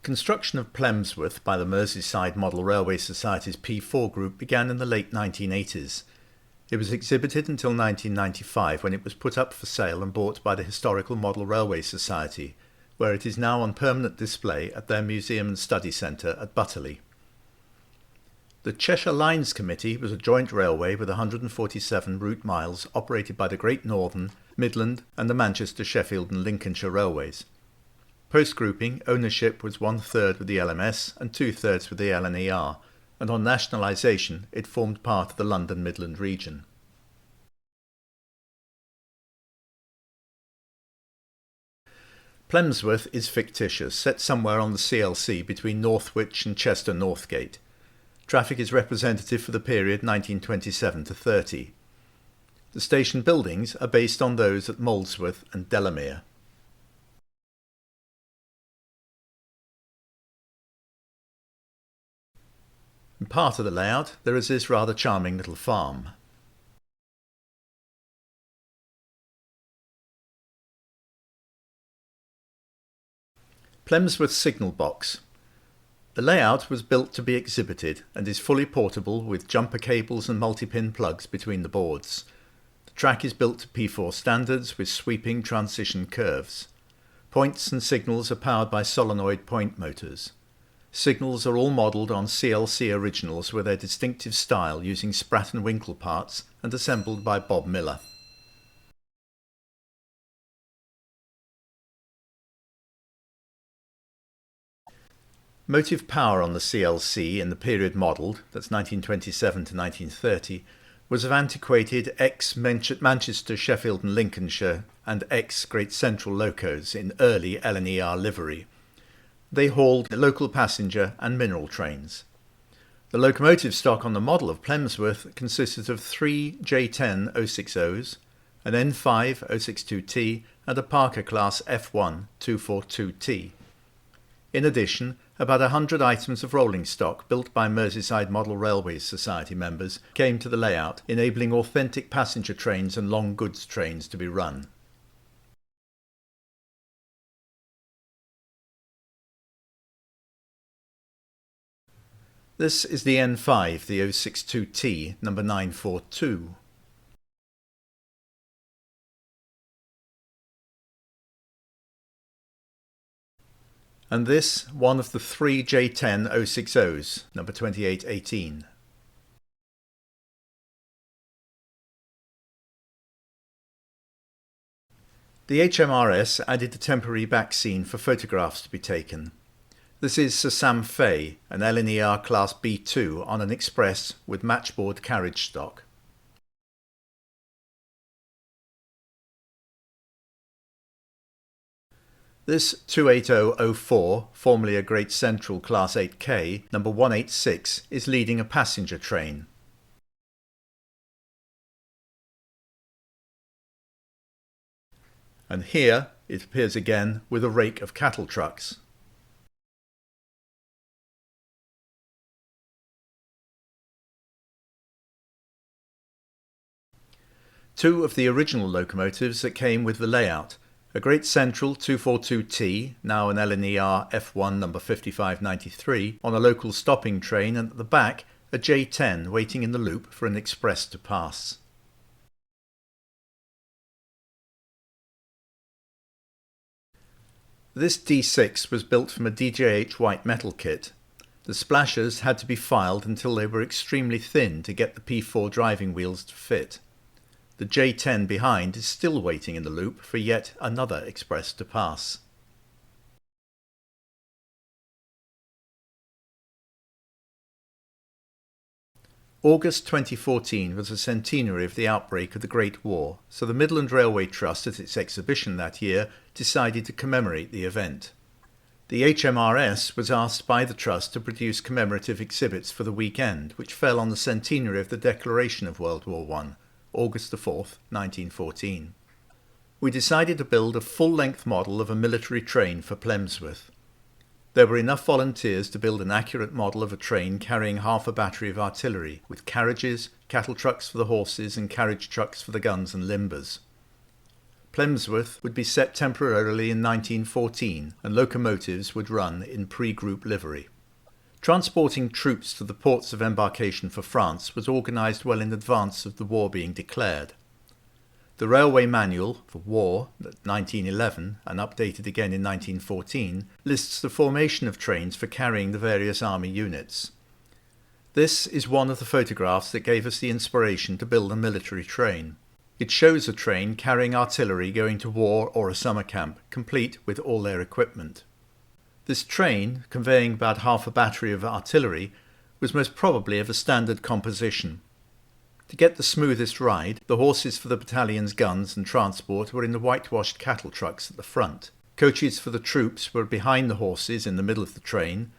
Construction of Plemsworth by the Merseyside Model Railway Society's P4 group began in the late 1980s. It was exhibited until 1995 when it was put up for sale and bought by the Historical Model Railway Society, where it is now on permanent display at their Museum and Study Centre at Butterley. The Cheshire Lines Committee was a joint railway with 147 route miles operated by the Great Northern, Midland and the Manchester, Sheffield and Lincolnshire Railways. Post-grouping, ownership was 1/3 with the LMS and 2/3 with the LNER, and on nationalisation it formed part of the London Midland region. Plemsworth is fictitious, set somewhere on the CLC between Northwich and Chester Northgate. Traffic is representative for the period 1927 to 30. The station buildings are based on those at Molesworth and Delamere. In part of the layout there is this rather charming little farm. Plemsworth signal box. The layout was built to be exhibited and is fully portable with jumper cables and multi-pin plugs between the boards. The track is built to P4 standards with sweeping transition curves. Points and signals are powered by solenoid point motors. Signals are all modelled on CLC originals with their distinctive style using Spratt & Winkle parts and assembled by Bob Miller. Motive power on the CLC in the period modelled, that's 1927 to 1930, was of antiquated ex-Manchester, Sheffield and Lincolnshire and ex-Great Central locos in early LNER livery. They hauled local passenger and mineral trains. The locomotive stock on the model of Plemsworth consisted of 3 J10 060s, an N5 062T and a Parker class F1 242T. In addition, about 100 items of rolling stock built by Merseyside Model Railway Society members came to the layout, enabling authentic passenger trains and long goods trains to be run. This is the N5, the 062T, number 942. And this, one of the 3 J10 060s, number 2818. The HMRS added a temporary back scene for photographs to be taken. This is Sir Sam Fay, an LNER Class B2 on an express with matchboard carriage stock. This 28004, formerly a Great Central Class 8K, number 186, is leading a passenger train. And here it appears again with a rake of cattle trucks. Two of the original locomotives that came with the layout, a Great Central 242T, now an LNER F1 number 5593, on a local stopping train, and at the back a J10 waiting in the loop for an express to pass. This D6 was built from a DJH white metal kit. The splashers had to be filed until they were extremely thin to get the P4 driving wheels to fit. The J10 behind is still waiting in the loop for yet another express to pass. August 2014 was the centenary of the outbreak of the Great War, so the Midland Railway Trust at its exhibition that year decided to commemorate the event. The HMRS was asked by the Trust to produce commemorative exhibits for the weekend, which fell on the centenary of the declaration of World War I. August 4th, 1914. We decided to build a full-length model of a military train for Plemsworth. There were enough volunteers to build an accurate model of a train carrying half a battery of artillery, with carriages, cattle trucks for the horses and carriage trucks for the guns and limbers. Plemsworth would be set temporarily in 1914 and locomotives would run in pre-group livery. Transporting troops to the ports of embarkation for France was organised well in advance of the war being declared. The Railway Manual for War, 1911, and updated again in 1914, lists the formation of trains for carrying the various army units. This is one of the photographs that gave us the inspiration to build a military train. It shows a train carrying artillery going to war or a summer camp, complete with all their equipment. This train, conveying about half a battery of artillery, was most probably of a standard composition. To get the smoothest ride, the horses for the battalion's guns and transport were in the whitewashed cattle trucks at the front. Coaches for the troops were behind the horses in the middle of the train,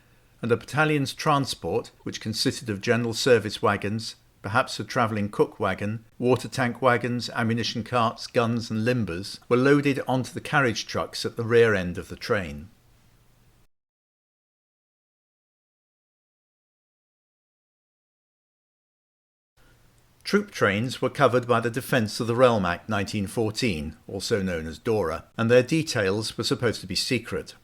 and the battalion's transport, which consisted of general service wagons, perhaps a travelling cook wagon, water tank wagons, ammunition carts, guns and limbers, were loaded onto the carriage trucks at the rear end of the train. Troop trains were covered by the Defence of the Realm Act 1914, also known as DORA, and their details were supposed to be secret.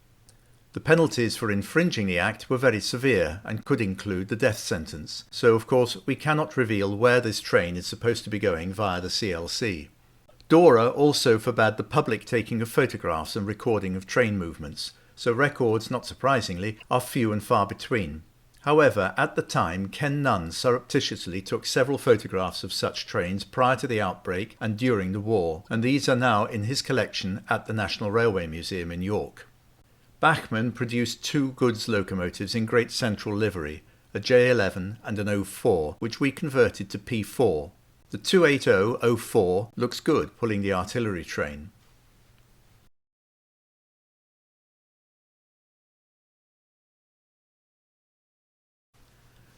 The penalties for infringing the Act were very severe and could include the death sentence, so of course we cannot reveal where this train is supposed to be going via the CLC. DORA also forbade the public taking of photographs and recording of train movements, so records, not surprisingly, are few and far between. However, at the time, Ken Nunn surreptitiously took several photographs of such trains prior to the outbreak and during the war, and these are now in his collection at the National Railway Museum in York. Bachmann produced two goods locomotives in Great Central livery, a J11 and an 04, which we converted to P4. The 280-04 looks good pulling the artillery train.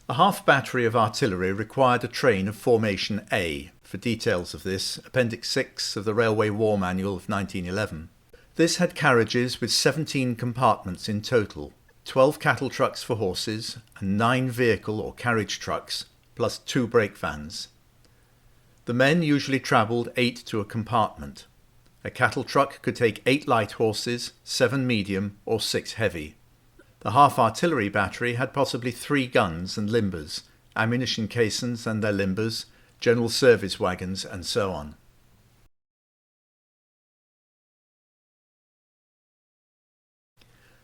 A half battery of artillery required a train of formation A. For details of this, Appendix 6 of the Railway War Manual of 1911. This had carriages with 17 compartments in total, 12 cattle trucks for horses, and 9 vehicle or carriage trucks, plus 2 brake vans. The men usually travelled 8 to a compartment. A cattle truck could take 8 light horses, 7 medium, or 6 heavy. The half-artillery battery had possibly 3 guns and limbers, ammunition caissons and their limbers, general service wagons, and so on.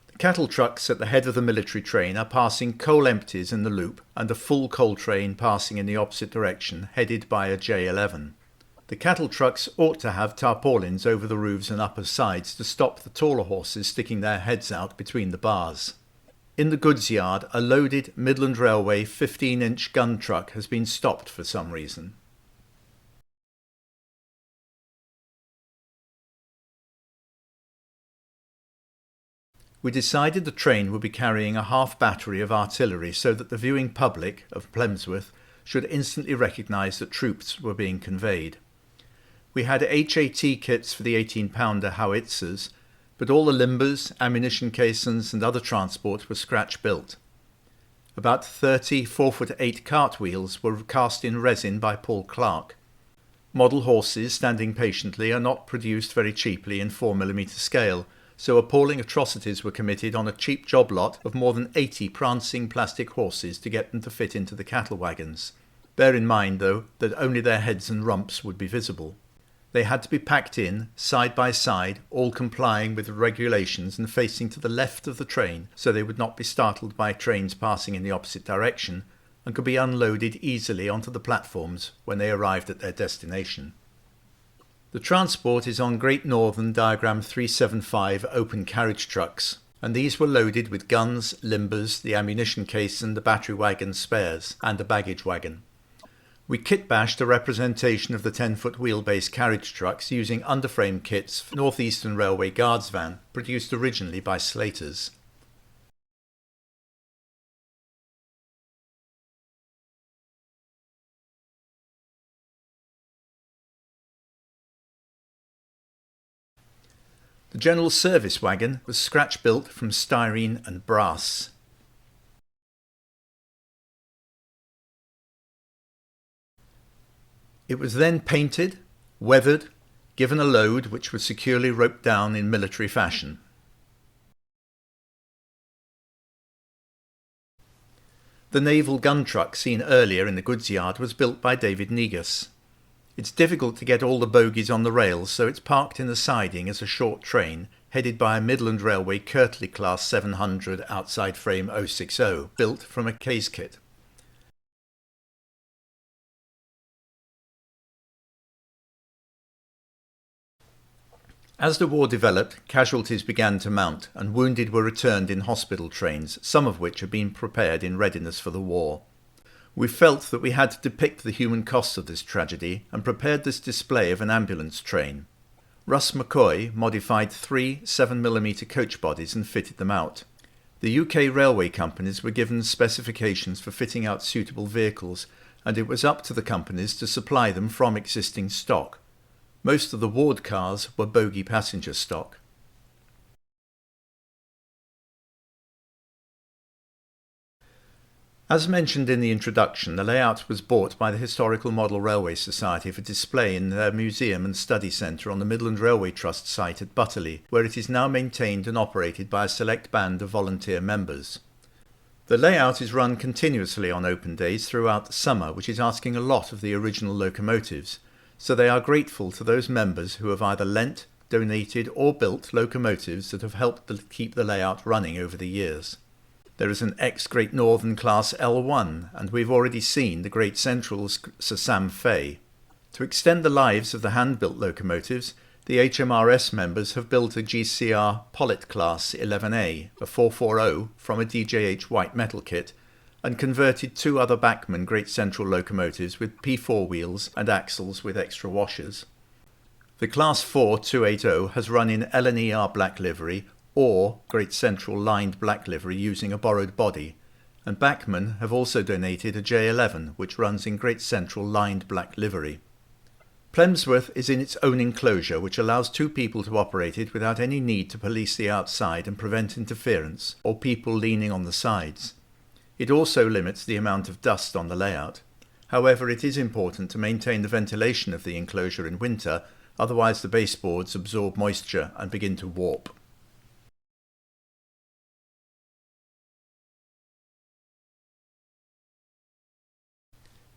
The cattle trucks at the head of the military train are passing coal empties in the loop and a full coal train passing in the opposite direction, headed by a J11. The cattle trucks ought to have tarpaulins over the roofs and upper sides to stop the taller horses sticking their heads out between the bars. In the goods yard, a loaded Midland Railway 15-inch gun truck has been stopped for some reason. We decided the train would be carrying a half battery of artillery so that the viewing public of Plemsworth should instantly recognise that troops were being conveyed. We had HAT kits for the 18-pounder howitzers, but all the limbers, ammunition caissons and other transport were scratch-built. About 30 4'8" cartwheels were cast in resin by Paul Clark. Model horses standing patiently are not produced very cheaply in 4mm scale, so appalling atrocities were committed on a cheap job lot of more than 80 prancing plastic horses to get them to fit into the cattle wagons. Bear in mind, though, that only their heads and rumps would be visible. They had to be packed in, side by side, all complying with the regulations and facing to the left of the train so they would not be startled by trains passing in the opposite direction, and could be unloaded easily onto the platforms when they arrived at their destination. The transport is on Great Northern Diagram 375 open carriage trucks, and these were loaded with guns, limbers, the ammunition caisson, the battery wagon spares, and a baggage wagon. We kit-bashed a representation of the 10-foot wheelbase carriage trucks using underframe kits for North Eastern Railway Guards van, produced originally by Slaters. The general service wagon was scratch-built from styrene and brass. It was then painted, weathered, given a load which was securely roped down in military fashion. The naval gun truck seen earlier in the goods yard was built by David Negus. It's difficult to get all the bogies on the rails, so it's parked in the siding as a short train headed by a Midland Railway Kirtley Class 700 outside frame 060, built from a case kit. As the war developed, casualties began to mount and wounded were returned in hospital trains, some of which had been prepared in readiness for the war. We felt that we had to depict the human cost of this tragedy and prepared this display of an ambulance train. Russ McCoy modified 3 7mm coach bodies and fitted them out. The UK railway companies were given specifications for fitting out suitable vehicles, and it was up to the companies to supply them from existing stock. Most of the ward cars were bogie passenger stock. As mentioned in the introduction, the layout was bought by the Historical Model Railway Society for display in their museum and study centre on the Midland Railway Trust site at Butterley, where it is now maintained and operated by a select band of volunteer members. The layout is run continuously on open days throughout the summer, which is asking a lot of the original locomotives, so they are grateful to those members who have either lent, donated or built locomotives that have helped keep the layout running over the years. There is an ex-Great Northern Class L1, and we've already seen the Great Central's Sir Sam Fay. To extend the lives of the hand-built locomotives, the HMRS members have built a GCR Pollitt Class 11A, a 440 from a DJH white metal kit, and converted 2 other Bachmann Great Central locomotives with P4 wheels and axles with extra washers. The Class 4 280 has run in L&ER black livery or Great Central lined black livery using a borrowed body, and Bachmann have also donated a J11 which runs in Great Central lined black livery. Plemsworth is in its own enclosure, which allows 2 people to operate it without any need to police the outside and prevent interference or people leaning on the sides. It also limits the amount of dust on the layout. However, it is important to maintain the ventilation of the enclosure in winter, otherwise the baseboards absorb moisture and begin to warp.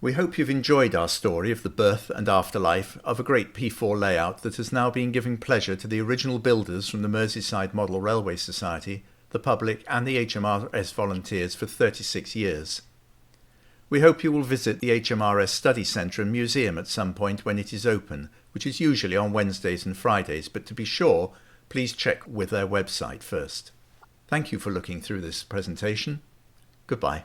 We hope you've enjoyed our story of the birth and afterlife of a great P4 layout that has now been giving pleasure to the original builders from the Merseyside Model Railway Society, the public and the HMRS volunteers for 36 years. We hope you will visit the HMRS Study Centre and Museum at some point when it is open, which is usually on Wednesdays and Fridays, but to be sure, please check with their website first. Thank you for looking through this presentation. Goodbye.